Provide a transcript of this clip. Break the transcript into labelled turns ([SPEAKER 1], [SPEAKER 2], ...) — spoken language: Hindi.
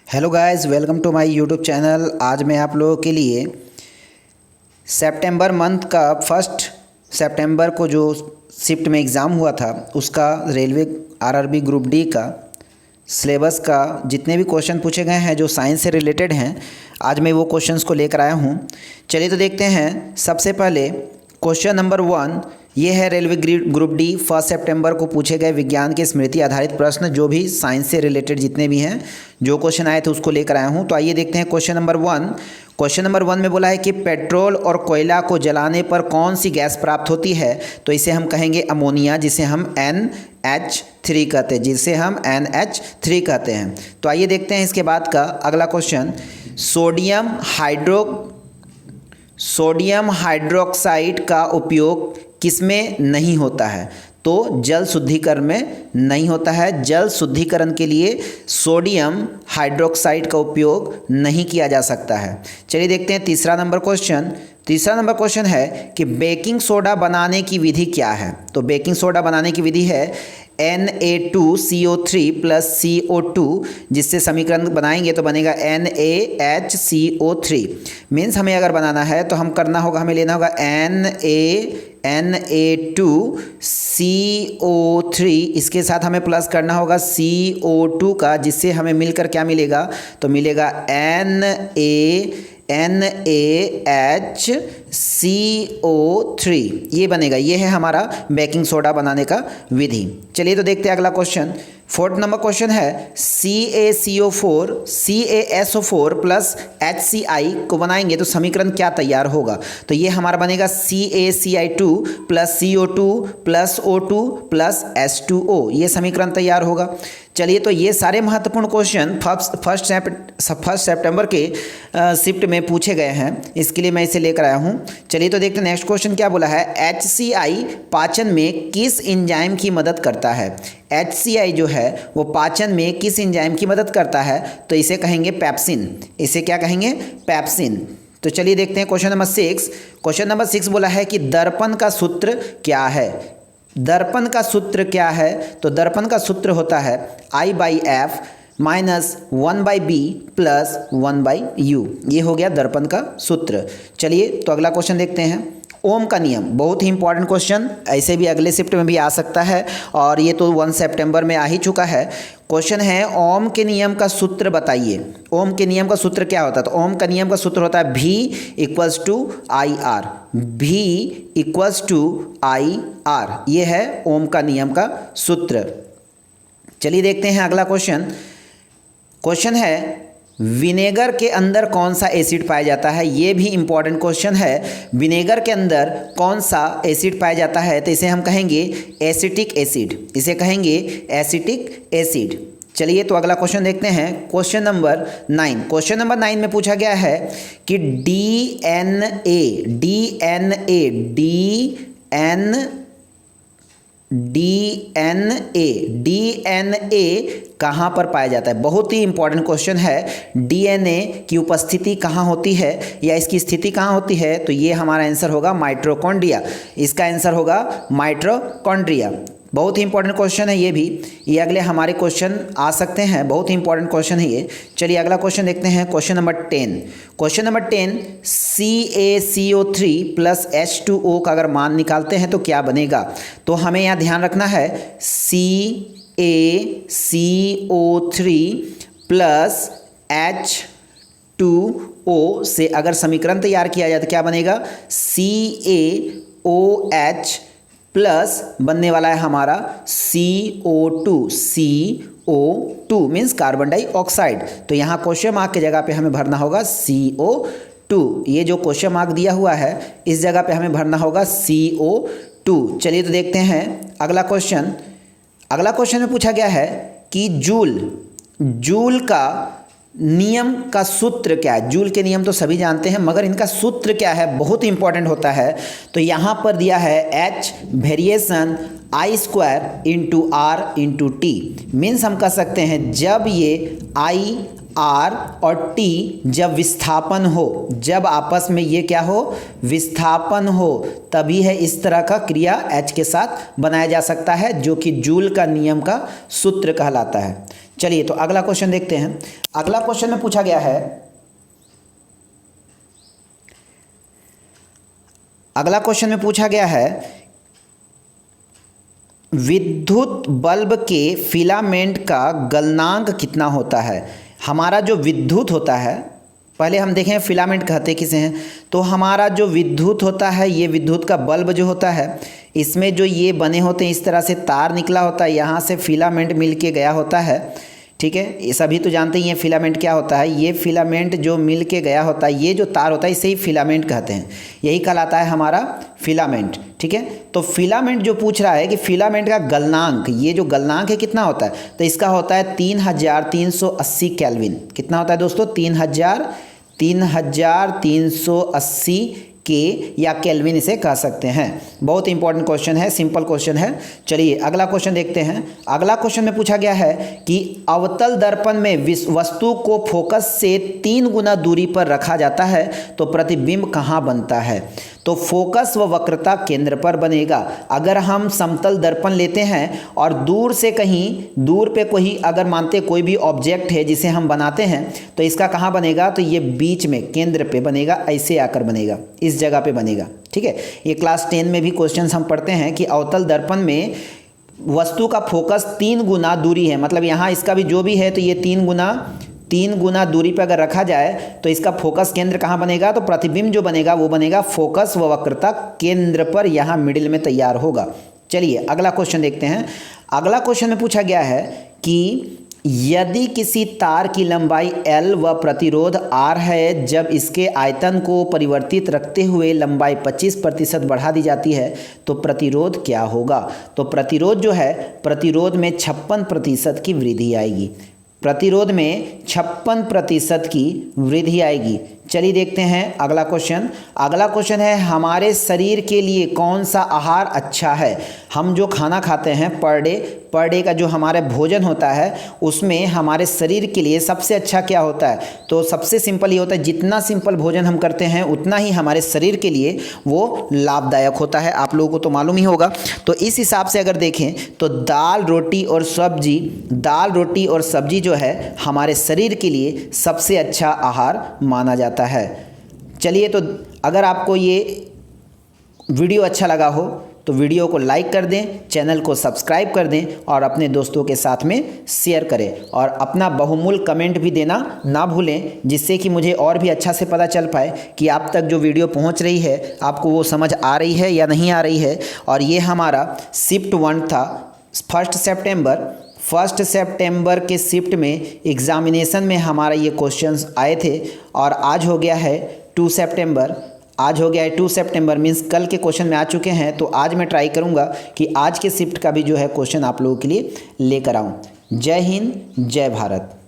[SPEAKER 1] Hello guys, welcome to my YouTube channel. आज मैं आप लोगों के लिए सितंबर मंथ का 1 सितंबर को जो शिफ्ट में एग्ज़ाम हुआ था उसका रेलवे आरआरबी ग्रुप डी का सिलेबस का जितने भी क्वेश्चन पूछे गए हैं जो साइंस से रिलेटेड हैं, आज मैं वो क्वेश्चंस को लेकर आया हूँ। चलिए तो देखते हैं। सबसे पहले क्वेश्चन नंबर 1 ये है रेलवे ग्रुप डी 1 सितंबर को पूछे गए विज्ञान के स्मृति आधारित प्रश्न, जो भी साइंस से रिलेटेड जितने भी हैं जो क्वेश्चन आए थे उसको लेकर आया हूँ। तो आइए देखते हैं क्वेश्चन नंबर 1। क्वेश्चन नंबर 1 में बोला है कि पेट्रोल और कोयला को जलाने पर कौन सी गैस प्राप्त होती है। तो इसे हम कहेंगे अमोनिया, जिसे हम NH3 कहते हैं, जिसे हम NH3 कहते हैं। तो आइए देखते हैं इसके बाद का अगला क्वेश्चन। सोडियम हाइड्रोक्साइड का उपयोग किसमें नहीं होता है। तो जल शुद्धिकरण में नहीं होता है। जल शुद्धिकरण के लिए सोडियम हाइड्रोक्साइड का उपयोग नहीं किया जा सकता है। चलिए देखते हैं तीसरा नंबर क्वेश्चन है कि बेकिंग सोडा बनाने की विधि क्या है। तो बेकिंग सोडा बनाने की विधि है Na2CO3 प्लस CO2, जिससे समीकरण बनाएंगे तो बनेगा NaHCO3। मीन्स हमें अगर बनाना है तो हमें लेना होगा Na2CO3, इसके साथ हमें प्लस करना होगा CO2 का, जिससे हमें मिलकर क्या मिलेगा। तो मिलेगा NaHCO3, ये बनेगा। ये है हमारा बेकिंग सोडा बनाने का विधि। चलिए तो देखते हैं अगला क्वेश्चन। 4th नंबर क्वेश्चन है CaSO4 प्लस HCl को बनाएंगे तो समीकरण क्या तैयार होगा। तो ये हमारा बनेगा CaCl2 plus CO2 plus O2 plus H2O, ये समीकरण तैयार होगा। चलिए तो ये सारे महत्वपूर्ण क्वेश्चन 1 सितंबर के शिफ्ट में पूछे गए हैं, इसके लिए मैं इसे लेकर आया हूँ। चलिए तो देखते हैं नेक्स्ट क्वेश्चन क्या बोला है। HCl पाचन में किस एंजाइम की मदद करता है। HCl जो है वो पाचन में किस एंजाइम की मदद करता है। तो इसे कहेंगे पेप्सिन। इसे क्या कहेंगे? पेप्सिन। तो चलिए देखते हैं क्वेश्चन नंबर 6। क्वेश्चन नंबर 6 बोला है कि दर्पण का सूत्र क्या है। दर्पण का सूत्र क्या है। तो दर्पण का सूत्र होता है I/F minus 1/B plus 1/U। ये हो गया दर्पण का सूत्र। चलिए तो अगला क्वेश्चन देखते हैं। ओम का नियम, बहुत ही इंपॉर्टेंट क्वेश्चन, ऐसे भी अगले शिफ्ट में भी आ सकता है और ये तो 1 सितंबर में आ ही चुका है। क्वेश्चन है ओम के नियम का सूत्र बताइए। ओम के नियम का सूत्र क्या होता है। तो ओम का नियम का सूत्र होता है V = IR। V = IR, ये है ओम का नियम का सूत्र। चलिए देखते हैं अगला क्वेश्चन। क्वेश्चन है विनेगर के अंदर कौन सा एसिड पाया जाता है। ये भी इंपॉर्टेंट क्वेश्चन है। विनेगर के अंदर कौन सा एसिड पाया जाता है। तो इसे हम कहेंगे एसिटिक एसिड। इसे कहेंगे एसिटिक एसिड। चलिए तो अगला क्वेश्चन देखते हैं। Question number 9। क्वेश्चन नंबर 9 में पूछा गया है कि DNA कहाँ पर पाया जाता है। बहुत ही इंपॉर्टेंट क्वेश्चन है। DNA की उपस्थिति कहाँ होती है या इसकी स्थिति कहाँ होती है। तो ये हमारा आंसर होगा माइटोकॉन्ड्रिया। इसका आंसर होगा माइटोकॉन्ड्रिया। बहुत ही इंपॉर्टेंट क्वेश्चन है ये भी। ये अगले हमारे क्वेश्चन आ सकते हैं, बहुत ही इंपॉर्टेंट क्वेश्चन है ये। चलिए अगला क्वेश्चन देखते हैं। Question number 10। Question number 10 CaCO3 plus H2O का अगर मान निकालते हैं तो क्या बनेगा। तो हमें यहाँ ध्यान रखना है CaCO3 प्लस H2O से अगर समीकरण तैयार किया जाए तो क्या बनेगा। CaOH प्लस बनने वाला है हमारा CO2 मीन्स कार्बन डाइऑक्साइड। तो यहाँ क्वेश्चन मार्क की जगह पे हमें भरना होगा CO2। ये जो क्वेश्चन मार्क दिया हुआ है इस जगह पे हमें भरना होगा CO2। चलिए तो देखते हैं अगला क्वेश्चन। अगला क्वेश्चन में पूछा गया है कि जूल का नियम का सूत्र क्या है। जूल के नियम तो सभी जानते हैं, मगर इनका सूत्र क्या है बहुत इंपॉर्टेंट होता है। तो यहाँ पर दिया है H variation I² × R × T। Means हम कह सकते हैं जब ये I, R और T जब विस्थापन हो, जब आपस में ये क्या हो, विस्थापन हो, तभी है इस तरह का क्रिया H के साथ बनाया जा सकता है, जो कि जूल का नियम का सूत्र कहलाता है। चलिए तो अगला क्वेश्चन देखते हैं। अगला क्वेश्चन में पूछा गया है, अगला क्वेश्चन में पूछा गया है विद्युत बल्ब के फिलामेंट का गलनांक कितना होता है। हमारा जो विद्युत होता है, पहले हम देखें फिलामेंट कहते किसे हैं, तो हमारा जो विद्युत होता है, ये विद्युत का बल्ब जो होता है, इसमें जो ये बने होते हैं, इस तरह से तार निकला होता है, यहाँ से फिलामेंट मिल के गया होता है, ठीक है। ये सभी तो जानते ही हैं फिलामेंट क्या होता है। ये फिलामेंट जो मिल के गया होता है, ये जो तार होता है, इसे ही फिलामेंट कहते हैं, यही कहलाता है हमारा फिलामेंट, ठीक है। तो फिलामेंट जो पूछ रहा है कि फिलामेंट का गलनांक, ये जो गलनांक है कितना होता है, तो इसका होता है 3380 केल्विन। कितना होता है दोस्तों? 3380 के या केल्विन इसे कह सकते हैं। बहुत इंपॉर्टेंट क्वेश्चन है, सिंपल क्वेश्चन है। चलिए अगला क्वेश्चन देखते हैं। अगला क्वेश्चन में पूछा गया है कि अवतल दर्पण में वस्तु को फोकस से 3 गुना दूरी पर रखा जाता है तो प्रतिबिंब कहाँ बनता है। तो फोकस व वक्रता केंद्र पर बनेगा। अगर हम समतल दर्पण लेते हैं और दूर से कहीं दूर पे कोई अगर मानते कोई भी ऑब्जेक्ट है जिसे हम बनाते हैं, तो इसका कहाँ बनेगा, तो ये बीच में केंद्र पे बनेगा, ऐसे आकर बनेगा, इस जगह पे बनेगा, ठीक है। ये क्लास 10 में भी क्वेश्चन हम पढ़ते हैं कि अवतल दर्पण में वस्तु का फोकस 3 गुना दूरी है, मतलब यहाँ इसका भी जो भी है, तो ये 3 गुना दूरी पर अगर रखा जाए तो इसका फोकस केंद्र कहाँ बनेगा, तो प्रतिबिंब जो बनेगा वो बनेगा फोकस व वक्रता केंद्र पर, यहाँ मिडिल में तैयार होगा। चलिए अगला क्वेश्चन देखते हैं। अगला क्वेश्चन में पूछा गया है कि यदि किसी तार की लंबाई L व प्रतिरोध R है, जब इसके आयतन को परिवर्तित रखते हुए लंबाई 25% बढ़ा दी जाती है तो प्रतिरोध क्या होगा। तो प्रतिरोध जो है, प्रतिरोध में 56% की वृद्धि आएगी, प्रतिरोध में 56% की वृद्धि आएगी। चलिए देखते हैं अगला क्वेश्चन। अगला क्वेश्चन है हमारे शरीर के लिए कौन सा आहार अच्छा है। हम जो खाना खाते हैं पर डे का जो हमारा भोजन होता है, उसमें हमारे शरीर के लिए सबसे अच्छा क्या होता है। तो सबसे सिंपल ये होता है, जितना सिंपल भोजन हम करते हैं उतना ही हमारे शरीर के लिए वो लाभदायक होता है। आप लोगों को तो मालूम ही होगा। तो इस हिसाब से अगर देखें तो दाल रोटी और सब्जी जो है हमारे शरीर के लिए सबसे अच्छा आहार माना जाता है। चलिए तो अगर आपको ये वीडियो अच्छा लगा हो तो वीडियो को लाइक कर दें, चैनल को सब्सक्राइब कर दें और अपने दोस्तों के साथ में शेयर करें और अपना बहुमूल्य कमेंट भी देना ना भूलें, जिससे कि मुझे और भी अच्छा से पता चल पाए कि आप तक जो वीडियो पहुंच रही है आपको वो समझ आ रही है या नहीं आ रही है। और ये हमारा शिफ्ट 1 था, 1 सितंबर के शिफ्ट में एग्जामिनेशन में हमारा ये क्वेश्चंस आए थे और आज हो गया है 2 सितंबर। आज हो गया है 2 सितंबर, मीन्स कल के क्वेश्चन में आ चुके हैं। तो आज मैं ट्राई करूंगा कि आज के शिफ्ट का भी जो है क्वेश्चन आप लोगों के लिए लेकर आऊं। जय हिंद, जय भारत।